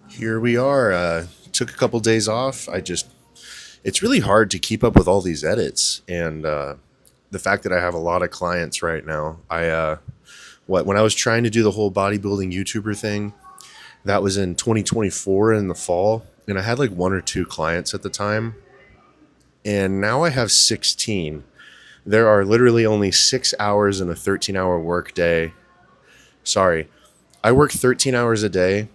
Here we are. Took a couple days off. It's really hard to keep up with all these edits. And the fact that I have a lot of clients right now. When I was trying to do the whole bodybuilding YouTuber thing, that was in 2024 in the fall. And I had like one or two clients at the time. And now I have 16. There are literally only 6 hours in a 13-hour work day. Sorry, I work 13 hours a day,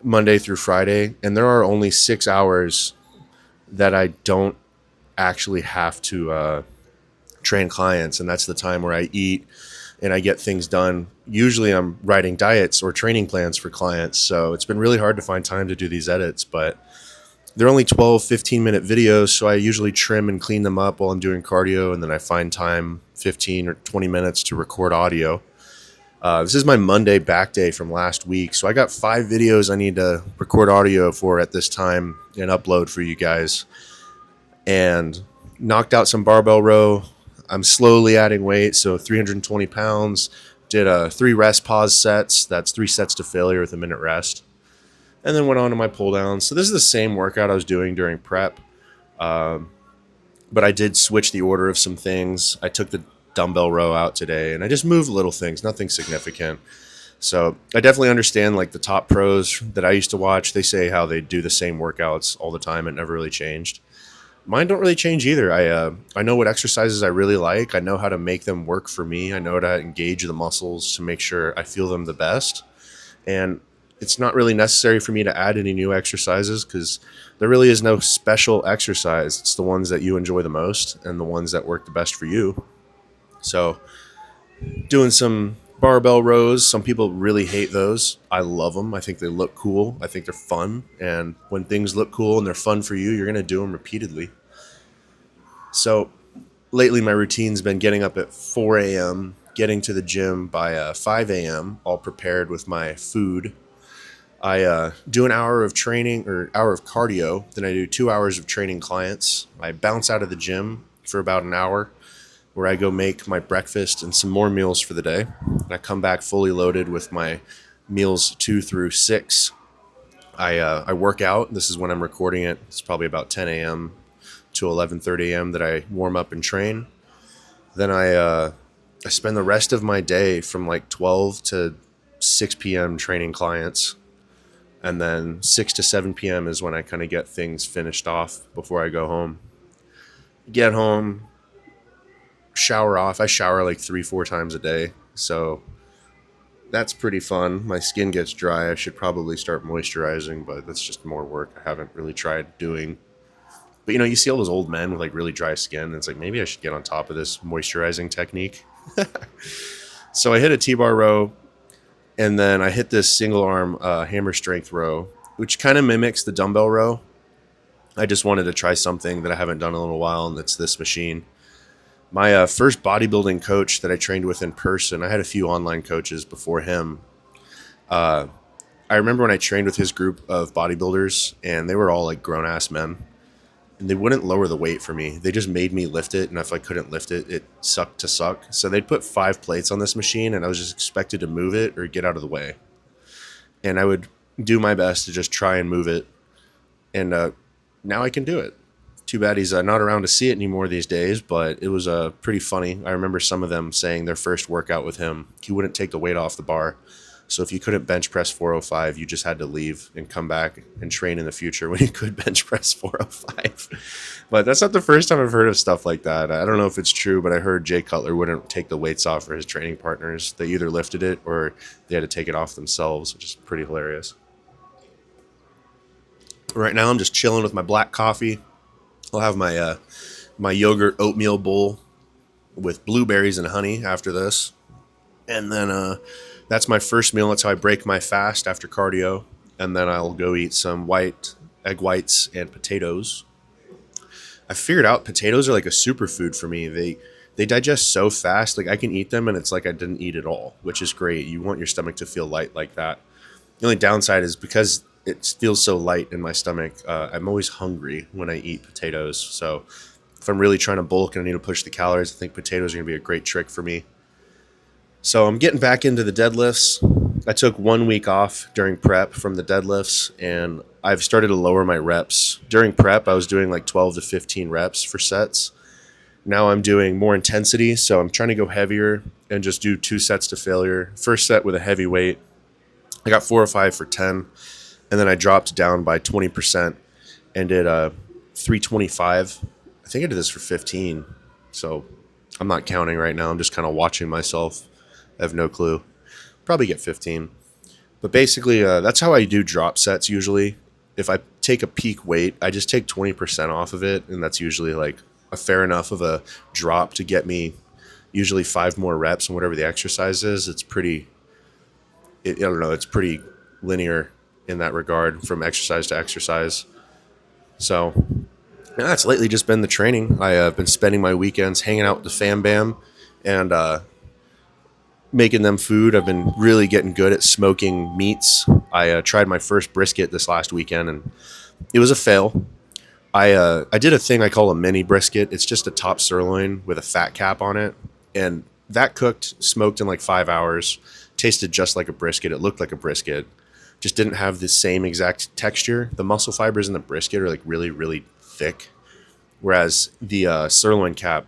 Monday through Friday, and there are only 6 hours that I don't actually have to train clients, and that's the time where I eat and I get things done. Usually I'm writing diets or training plans for clients, so it's been really hard to find time to do these edits, but they're only 12, 15-minute videos, so I usually trim and clean them up while I'm doing cardio, and then I find time 15 or 20 minutes to record audio. This is my Monday back day from last week, so I got 5 videos I need to record audio for at this time and upload for you guys. And knocked out some barbell row. I'm slowly adding weight, so 320 pounds. Did 3 rest pause sets. That's 3 sets to failure with a minute rest. And then went on to my pull downs. So this is the same workout I was doing during prep. But I did switch the order of some things. I took the dumbbell row out today, and I just moved little things, nothing significant. So I definitely understand like the top pros that I used to watch. They say how they do the same workouts all the time. It never really changed. Mine don't really change either. I know what exercises I really like. I know how to make them work for me. I know how to engage the muscles to make sure I feel them the best. And it's not really necessary for me to add any new exercises because there really is no special exercise. It's the ones that you enjoy the most and the ones that work the best for you. So doing some barbell rows. Some people really hate those. I love them. I think they look cool. I think they're fun. And when things look cool and they're fun for you, you're going to do them repeatedly. So lately, my routine's been getting up at 4 a.m., getting to the gym by 5 a.m., all prepared with my food. I do an hour of training or hour of cardio. Then I do 2 hours of training clients. I bounce out of the gym for about an hour where I go make my breakfast and some more meals for the day. And I come back fully loaded with my meals 2 through 6. I work out. This is when I'm recording it. It's probably about 10 a.m. to 11:30 a.m. that I warm up and train. Then I spend the rest of my day from like 12 to 6 p.m. training clients. And then 6 to 7 p.m. is when I kind of get things finished off before I go home. Get home, shower off. I shower like 3, 4 times a day. So that's pretty fun. My skin gets dry. I should probably start moisturizing, but that's just more work I haven't really tried doing. But you see all those old men with like really dry skin. And it's like, maybe I should get on top of this moisturizing technique. So I hit a T-bar row, and then I hit this single arm hammer strength row, which kind of mimics the dumbbell row. I just wanted to try something that I haven't done in a little while, and it's this machine. My first bodybuilding coach that I trained with in person, I had a few online coaches before him. I remember when I trained with his group of bodybuilders, and they were all like grown-ass men. And they wouldn't lower the weight for me. They just made me lift it, and if I couldn't lift it, it sucked to suck. So they'd put 5 plates on this machine, and I was just expected to move it or get out of the way. And I would do my best to just try and move it. And now I can do it. Too bad he's not around to see it anymore these days, but it was pretty funny. I remember some of them saying their first workout with him, he wouldn't take the weight off the bar. So if you couldn't bench press 405, you just had to leave and come back and train in the future when you could bench press 405. But that's not the first time I've heard of stuff like that. I don't know if it's true, but I heard Jay Cutler wouldn't take the weights off for his training partners. They either lifted it or they had to take it off themselves, which is pretty hilarious. Right now I'm just chilling with my black coffee. I'll have my yogurt oatmeal bowl with blueberries and honey after this. And then that's my first meal. That's how I break my fast after cardio. And then I'll go eat some egg whites and potatoes. I figured out potatoes are like a superfood for me. They digest so fast. Like I can eat them and it's like I didn't eat at all, which is great. You want your stomach to feel light like that. The only downside is because it feels so light in my stomach, I'm always hungry when I eat potatoes. So if I'm really trying to bulk and I need to push the calories, I think potatoes are going to be a great trick for me. So I'm getting back into the deadlifts. I took 1 week off during prep from the deadlifts, and I've started to lower my reps. During prep, I was doing like 12 to 15 reps for sets. Now I'm doing more intensity, so I'm trying to go heavier and just do 2 sets to failure. First set with a heavy weight, I got 4 or 5 for 10, and then I dropped down by 20% and did 325. I think I did this for 15, so I'm not counting right now. I'm just kind of watching myself. I have no clue. Probably get 15. But basically, that's how I do drop sets usually. If I take a peak weight, I just take 20% off of it, and that's usually like a fair enough of a drop to get me usually 5 more reps and whatever the exercise is. It's pretty, I don't know, it's pretty linear in that regard from exercise to exercise. So yeah, that's lately just been the training. I've been spending my weekends hanging out with the fam bam and making them food. I've been really getting good at smoking meats. I tried my first brisket this last weekend, and it was a fail. I did a thing I call a mini brisket. It's just a top sirloin with a fat cap on it, and that cooked, smoked in like 5 hours. Tasted just like a brisket. It looked like a brisket. Just didn't have the same exact texture. The muscle fibers in the brisket are like really, really thick, whereas the sirloin cap,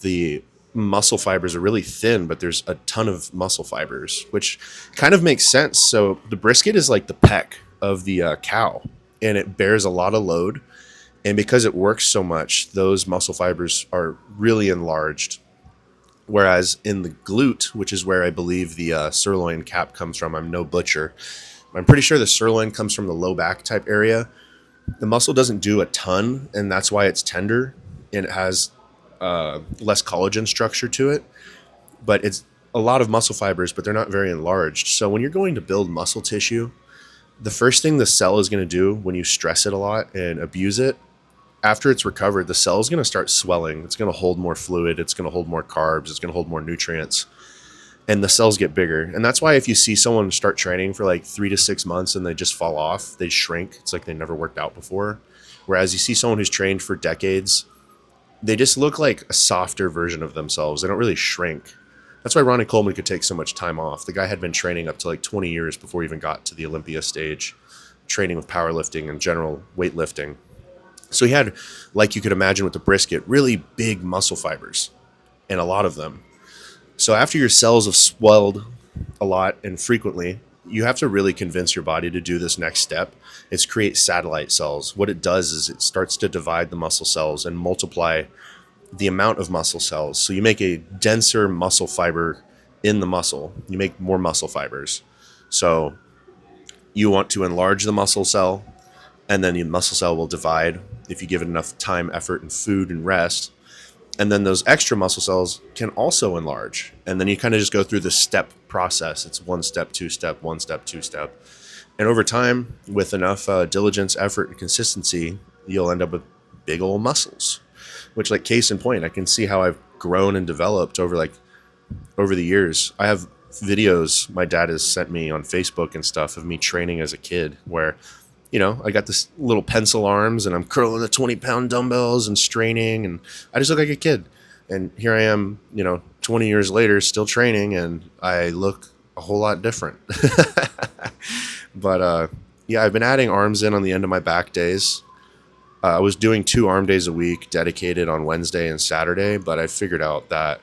the muscle fibers are really thin, but there's a ton of muscle fibers, which kind of makes sense. So the brisket is like the peck of the cow, and it bears a lot of load. And because it works so much, those muscle fibers are really enlarged. Whereas in the glute, which is where I believe the sirloin cap comes from, I'm no butcher. I'm pretty sure the sirloin comes from the low back type area. The muscle doesn't do a ton, and that's why it's tender, and it has less collagen structure to it. But it's a lot of muscle fibers, but they're not very enlarged. So when you're going to build muscle tissue, the first thing the cell is going to do when you stress it a lot and abuse it, after it's recovered, the cell is going to start swelling. It's going to hold more fluid. It's going to hold more carbs. It's going to hold more nutrients. And the cells get bigger. And that's why if you see someone start training for like 3 to 6 months and they just fall off, they shrink. It's like they never worked out before. Whereas you see someone who's trained for decades, they just look like a softer version of themselves. They don't really shrink. That's why Ronnie Coleman could take so much time off. The guy had been training up to like 20 years before he even got to the Olympia stage, training with powerlifting and general weightlifting. So he had, like you could imagine with the brisket, really big muscle fibers, and a lot of them. So after your cells have swelled a lot and frequently, you have to really convince your body to do this next step. It's create satellite cells. What it does is it starts to divide the muscle cells and multiply the amount of muscle cells. So you make a denser muscle fiber in the muscle. You make more muscle fibers. So you want to enlarge the muscle cell, and then the muscle cell will divide if you give it enough time, effort, and food and rest. And then those extra muscle cells can also enlarge. And then you kind of just go through this step process. It's 1 step, 2 step, 1 step, 2 step. And over time, with enough diligence, effort, and consistency, you'll end up with big old muscles. Which, like, case in point, I can see how I've grown and developed over the years. I have videos my dad has sent me on Facebook and stuff of me training as a kid where, I got this little pencil arms and I'm curling the 20-pound dumbbells and straining, and I just look like a kid. And here I am, 20 years later, still training, and I look a whole lot different. But yeah, I've been adding arms in on the end of my back days. I was doing 2 arm days a week dedicated on Wednesday and Saturday, but I figured out that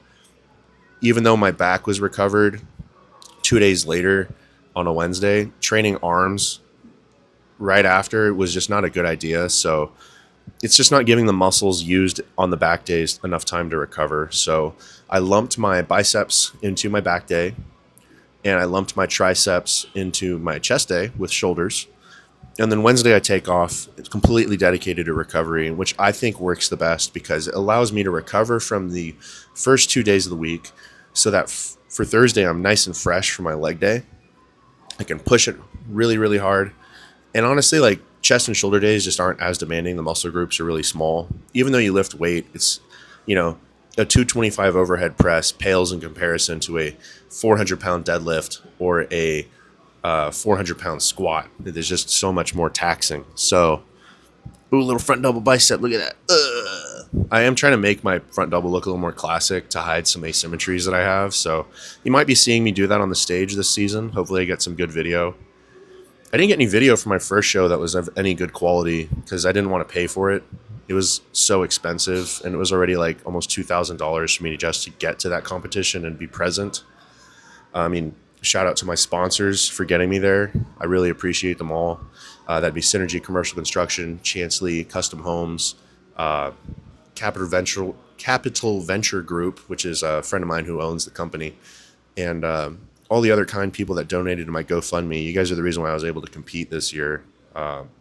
even though my back was recovered 2 days later on a Wednesday, training arms right after was just not a good idea. So it's just not giving the muscles used on the back days enough time to recover. So I lumped my biceps into my back day, and I lumped my triceps into my chest day with shoulders. And then Wednesday I take off. It's completely dedicated to recovery, which I think works the best because it allows me to recover from the first 2 days of the week so that for Thursday I'm nice and fresh for my leg day. I can push it really, really hard. And honestly, like, chest and shoulder days just aren't as demanding. The muscle groups are really small. Even though you lift weight, it's, a 225 overhead press pales in comparison to a 400-pound deadlift or a 400-pound squat. There's just so much more taxing. So, ooh, little front double bicep. Look at that. I am trying to make my front double look a little more classic to hide some asymmetries that I have. So you might be seeing me do that on the stage this season. Hopefully I get some good video. I didn't get any video for my first show that was of any good quality because I didn't want to pay for it. It was so expensive, and it was already like almost $2,000 for me just to get to that competition and be present. I mean, shout out to my sponsors for getting me there. I really appreciate them all. That'd be Synergy Commercial Construction, Chansley Custom Homes, uh, Capital Venture Group, which is a friend of mine who owns the company, and all the other kind people that donated to my GoFundMe. You guys are the reason why I was able to compete this year.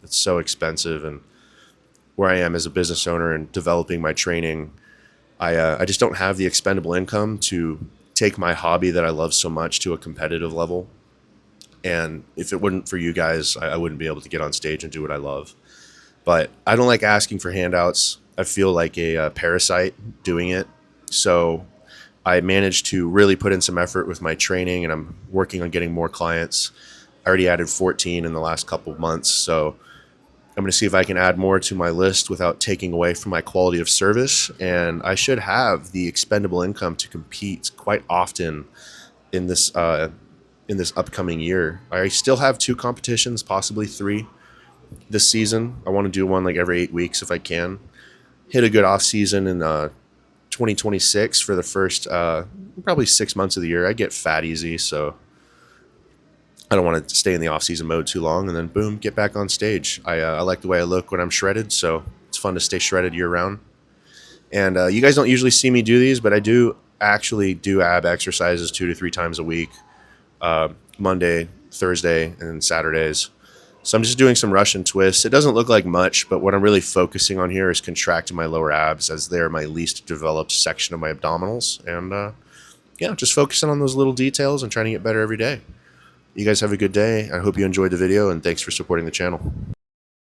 It's so expensive, and where I am as a business owner and developing my training, I just don't have the expendable income to take my hobby that I love so much to a competitive level. And if it wasn't for you guys, I wouldn't be able to get on stage and do what I love. But I don't like asking for handouts. I feel like a parasite doing it. So I managed to really put in some effort with my training, and I'm working on getting more clients. I already added 14 in the last couple of months. So I'm going to see if I can add more to my list without taking away from my quality of service. And I should have the expendable income to compete quite often in this upcoming year. I still have 2 competitions, possibly 3 this season. I want to do one like every 8 weeks if I can. Hit a good off season in 2026 for the first probably 6 months of the year. I get fat easy, so I don't want to stay in the off-season mode too long, and then boom, get back on stage. I like the way I look when I'm shredded, so it's fun to stay shredded year-round. And you guys don't usually see me do these, but I do actually do ab exercises 2 to 3 times a week, Monday, Thursday, and Saturdays. So I'm just doing some Russian twists. It doesn't look like much, but what I'm really focusing on here is contracting my lower abs, as they're my least developed section of my abdominals. And yeah, just focusing on those little details and trying to get better every day. You guys have a good day. I hope you enjoyed the video, and thanks for supporting the channel.